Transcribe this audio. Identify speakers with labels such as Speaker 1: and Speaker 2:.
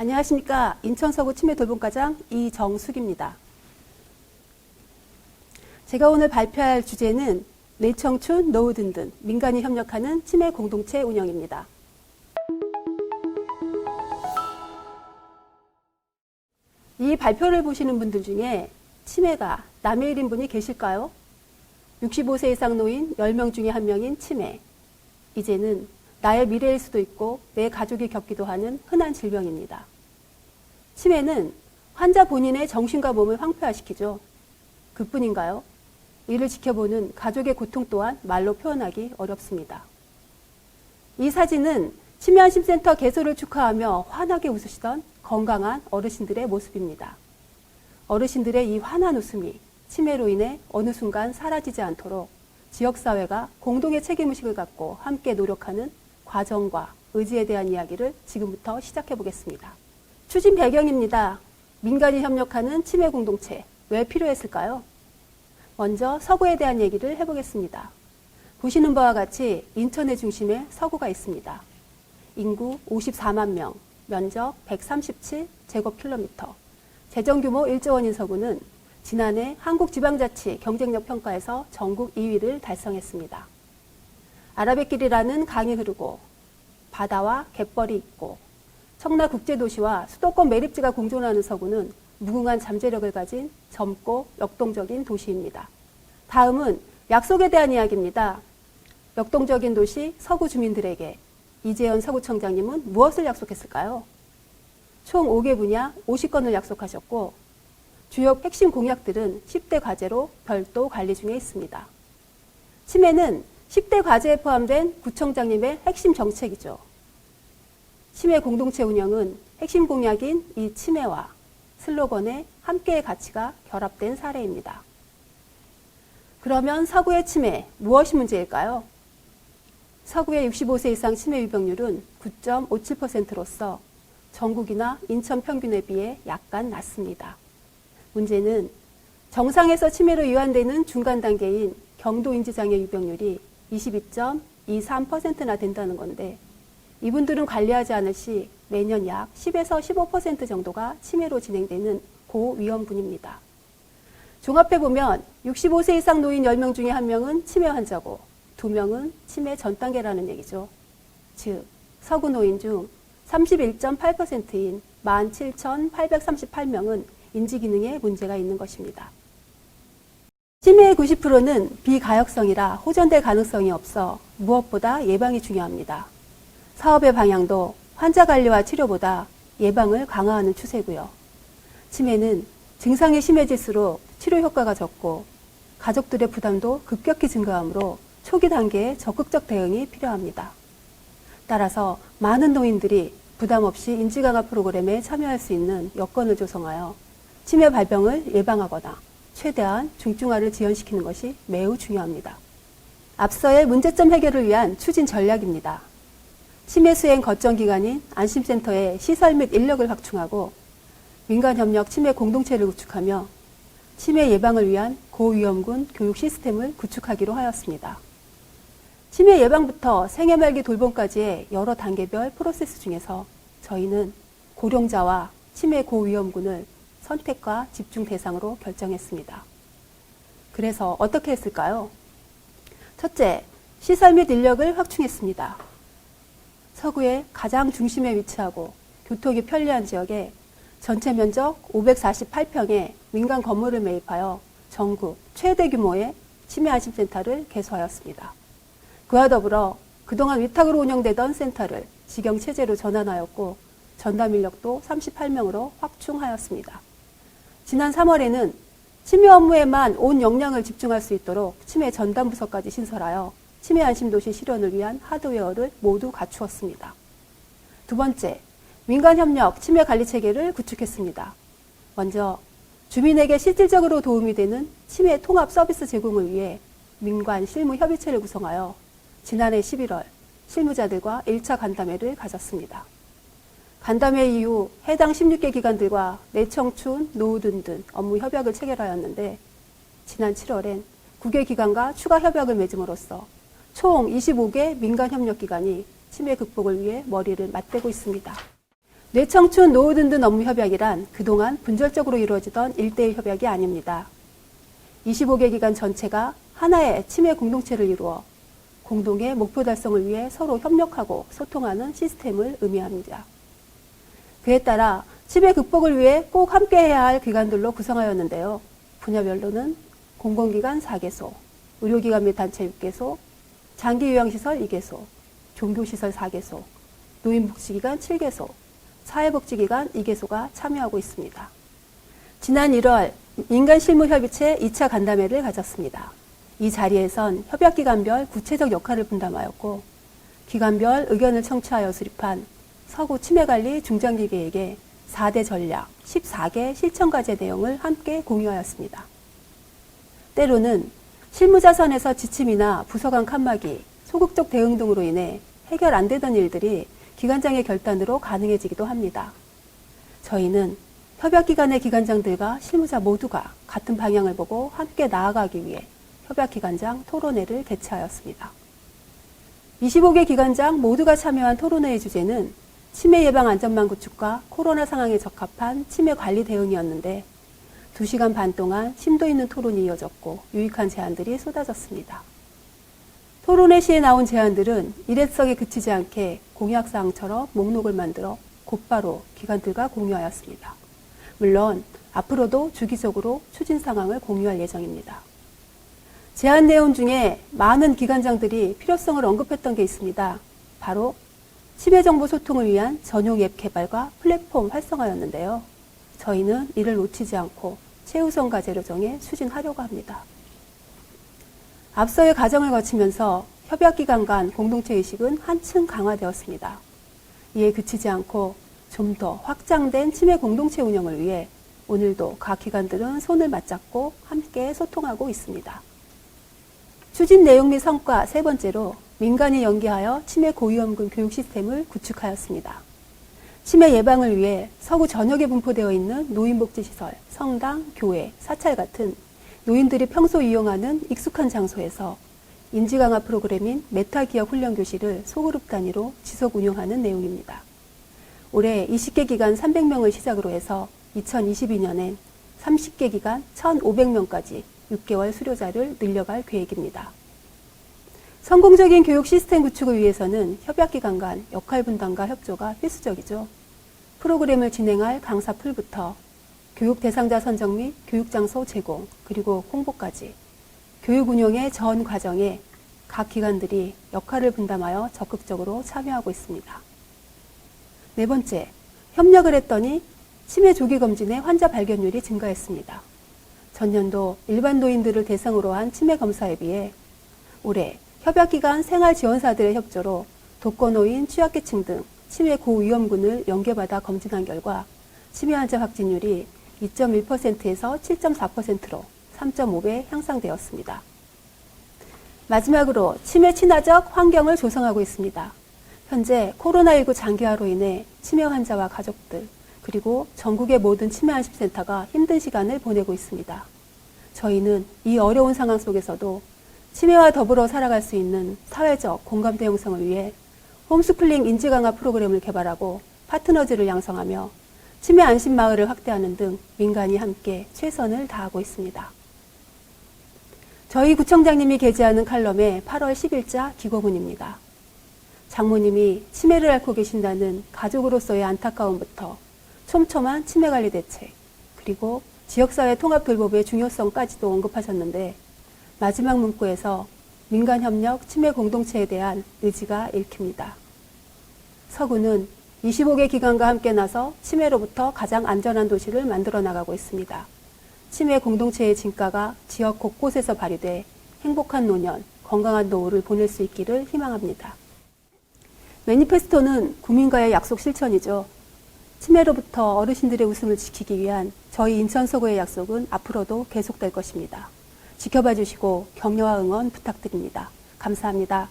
Speaker 1: 안녕하십니까. 인천서구 치매돌봄과장 이정숙입니다. 제가 오늘 발표할 주제는 뇌청춘, 노후 든든 민간이 협력하는 치매 공동체 운영입니다. 이 발표를 보시는 분들 중에 치매가 남의 일인 분이 계실까요? 65세 이상 노인 10명 중에 1명인 치매. 이제는 나의 미래일 수도 있고 내 가족이 겪기도 하는 흔한 질병입니다. 치매는 환자 본인의 정신과 몸을 황폐화시키죠. 그뿐인가요? 이를 지켜보는 가족의 고통 또한 말로 표현하기 어렵습니다. 이 사진은 치매안심센터 개소를 축하하며 환하게 웃으시던 건강한 어르신들의 모습입니다. 어르신들의 이 환한 웃음이 치매로 인해 어느 순간 사라지지 않도록 지역사회가 공동의 책임의식을 갖고 함께 노력하는 과정과 의지에 대한 이야기를 지금부터 시작해 보겠습니다. 추진 배경입니다. 민간이 협력하는 치매 공동체, 왜 필요했을까요? 먼저 서구에 대한 얘기를 해보겠습니다. 보시는 바와 같이 인천의 중심에 서구가 있습니다. 인구 54만 명, 면적 137제곱킬로미터, 재정규모 1조 원인 서구는 지난해 한국지방자치 경쟁력 평가에서 전국 2위를 달성했습니다. 아라뱃길이라는 강이 흐르고 바다와 갯벌이 있고 청라국제도시와 수도권 매립지가 공존하는 서구는 무궁한 잠재력을 가진 젊고 역동적인 도시입니다. 다음은 약속에 대한 이야기입니다. 역동적인 도시 서구 주민들에게 이재현 서구청장님은 무엇을 약속했을까요? 총 5개 분야 50건을 약속하셨고 주요 핵심 공약들은 10대 과제로 별도 관리 중에 있습니다. 치매는 10대 과제에 포함된 구청장님의 핵심 정책이죠. 치매 공동체 운영은 핵심 공약인 이 치매와 슬로건의 함께의 가치가 결합된 사례입니다. 그러면 서구의 치매, 무엇이 문제일까요? 서구의 65세 이상 치매 유병률은 9.57%로서 전국이나 인천 평균에 비해 약간 낮습니다. 문제는 정상에서 치매로 이완되는 중간 단계인 경도인지장애 유병률이 22.23%나 된다는 건데 이분들은 관리하지 않을 시 매년 약 10에서 15% 정도가 치매로 진행되는 고위험군입니다. 종합해보면 65세 이상 노인 10명 중에 1명은 치매 환자고 2명은 치매 전 단계라는 얘기죠. 즉 서구 노인 중 31.8%인 17,838명은 인지기능에 문제가 있는 것입니다. 치매의 90%는 비가역성이라 호전될 가능성이 없어 무엇보다 예방이 중요합니다. 사업의 방향도 환자 관리와 치료보다 예방을 강화하는 추세고요. 치매는 증상이 심해질수록 치료 효과가 적고 가족들의 부담도 급격히 증가하므로 초기 단계에 적극적 대응이 필요합니다. 따라서 많은 노인들이 부담 없이 인지강화 프로그램에 참여할 수 있는 여건을 조성하여 치매 발병을 예방하거나 최대한 중증화를 지연시키는 것이 매우 중요합니다. 앞서의 문제점 해결을 위한 추진 전략입니다. 치매 수행 거점 기관인 안심센터의 시설 및 인력을 확충하고 민간협력 치매 공동체를 구축하며 치매 예방을 위한 고위험군 교육 시스템을 구축하기로 하였습니다. 치매 예방부터 생애 말기 돌봄까지의 여러 단계별 프로세스 중에서 저희는 고령자와 치매 고위험군을 선택과 집중 대상으로 결정했습니다. 그래서 어떻게 했을까요? 첫째, 시설 및 인력을 확충했습니다. 서구의 가장 중심에 위치하고 교통이 편리한 지역에 전체 면적 548평의 민간 건물을 매입하여 전국 최대 규모의 치매 안심센터를 개소하였습니다. 그와 더불어 그동안 위탁으로 운영되던 센터를 직영체제로 전환하였고 전담 인력도 38명으로 확충하였습니다. 지난 3월에는 치매 업무에만 온 역량을 집중할 수 있도록 치매 전담 부서까지 신설하여 치매 안심도시 실현을 위한 하드웨어를 모두 갖추었습니다. 두 번째, 민간협력 치매 관리 체계를 구축했습니다. 먼저 주민에게 실질적으로 도움이 되는 치매 통합 서비스 제공을 위해 민관 실무 협의체를 구성하여 지난해 11월 실무자들과 1차 간담회를 가졌습니다. 간담회 이후 해당 16개 기관들과 뇌청춘, 노후 든든 업무 협약을 체결하였는데 지난 7월엔 9개 기관과 추가 협약을 맺음으로써 총 25개 민간협력기관이 치매 극복을 위해 머리를 맞대고 있습니다. 뇌청춘 노후 든든 업무 협약이란 그동안 분절적으로 이루어지던 1대1 협약이 아닙니다. 25개 기관 전체가 하나의 치매 공동체를 이루어 공동의 목표 달성을 위해 서로 협력하고 소통하는 시스템을 의미합니다. 그에 따라 치매 극복을 위해 꼭 함께해야 할 기관들로 구성하였는데요. 분야별로는 공공기관 4개소, 의료기관 및 단체 6개소, 장기요양시설 2개소, 종교시설 4개소, 노인복지기관 7개소, 사회복지기관 2개소가 참여하고 있습니다. 지난 1월 민간실무협의체 2차 간담회를 가졌습니다. 이 자리에선 협약기관별 구체적 역할을 분담하였고 기관별 의견을 청취하여 수립한 서구 치매관리 중장기 계획의 4대 전략, 14개 실천과제 내용을 함께 공유하였습니다. 때로는 실무자선에서 지침이나 부서 간 칸막이, 소극적 대응 등으로 인해 해결 안 되던 일들이 기관장의 결단으로 가능해지기도 합니다. 저희는 협약기관의 기관장들과 실무자 모두가 같은 방향을 보고 함께 나아가기 위해 협약기관장 토론회를 개최하였습니다. 25개 기관장 모두가 참여한 토론회의 주제는 치매 예방 안전망 구축과 코로나 상황에 적합한 치매 관리 대응이었는데 2시간 반 동안 심도 있는 토론이 이어졌고 유익한 제안들이 쏟아졌습니다. 토론회 시에 나온 제안들은 일회성에 그치지 않게 공약사항처럼 목록을 만들어 곧바로 기관들과 공유하였습니다. 물론 앞으로도 주기적으로 추진 상황을 공유할 예정입니다. 제안 내용 중에 많은 기관장들이 필요성을 언급했던 게 있습니다. 바로 치매 정보 소통을 위한 전용 앱 개발과 플랫폼 활성화였는데요. 저희는 이를 놓치지 않고 최우선 과제로 정해 추진하려고 합니다. 앞서의 과정을 거치면서 협약기관 간 공동체 의식은 한층 강화되었습니다. 이에 그치지 않고 좀 더 확장된 치매 공동체 운영을 위해 오늘도 각 기관들은 손을 맞잡고 함께 소통하고 있습니다. 추진 내용 및 성과 세 번째로 민간이 연계하여 치매 고위험군 교육 시스템을 구축하였습니다. 치매 예방을 위해 서구 전역에 분포되어 있는 노인복지시설, 성당, 교회, 사찰 같은 노인들이 평소 이용하는 익숙한 장소에서 인지강화 프로그램인 메타기억 훈련교실을 소그룹 단위로 지속 운영하는 내용입니다. 올해 20개 기관 300명을 시작으로 해서 2022년엔 30개 기관 1,500명까지 6개월 수료자를 늘려갈 계획입니다. 성공적인 교육 시스템 구축을 위해서는 협약기관 간 역할 분담과 협조가 필수적이죠. 프로그램을 진행할 강사 풀부터 교육 대상자 선정 및 교육 장소 제공, 그리고 홍보까지 교육 운영의 전 과정에 각 기관들이 역할을 분담하여 적극적으로 참여하고 있습니다. 네 번째, 협력을 했더니 치매 조기 검진의 환자 발견율이 증가했습니다. 전년도 일반 노인들을 대상으로 한 치매 검사에 비해 올해 협약기관 생활지원사들의 협조로 독거노인, 취약계층 등 치매 고위험군을 연계받아 검진한 결과 치매 환자 확진율이 2.1%에서 7.4%로 3.5배 향상되었습니다. 마지막으로 치매 친화적 환경을 조성하고 있습니다. 현재 코로나19 장기화로 인해 치매 환자와 가족들, 그리고 전국의 모든 치매 안심센터가 힘든 시간을 보내고 있습니다. 저희는 이 어려운 상황 속에서도 치매와 더불어 살아갈 수 있는 사회적 공감대 형성을 위해 홈스쿨링 인지 강화 프로그램을 개발하고 파트너즈를 양성하며 치매 안심 마을을 확대하는 등 민간이 함께 최선을 다하고 있습니다. 저희 구청장님이 게재하는 칼럼의 8월 10일자 기고문입니다. 장모님이 치매를 앓고 계신다는 가족으로서의 안타까움부터 촘촘한 치매관리 대책, 그리고 지역사회 통합돌봄의 중요성까지도 언급하셨는데 마지막 문구에서 민간협력 치매 공동체에 대한 의지가 읽힙니다. 서구는 25개 기관과 함께 나서 치매로부터 가장 안전한 도시를 만들어 나가고 있습니다. 치매 공동체의 진가가 지역 곳곳에서 발휘돼 행복한 노년, 건강한 노후를 보낼 수 있기를 희망합니다. 매니페스토는 국민과의 약속 실천이죠. 치매로부터 어르신들의 웃음을 지키기 위한 저희 인천 서구의 약속은 앞으로도 계속될 것입니다. 지켜봐 주시고 격려와 응원 부탁드립니다. 감사합니다.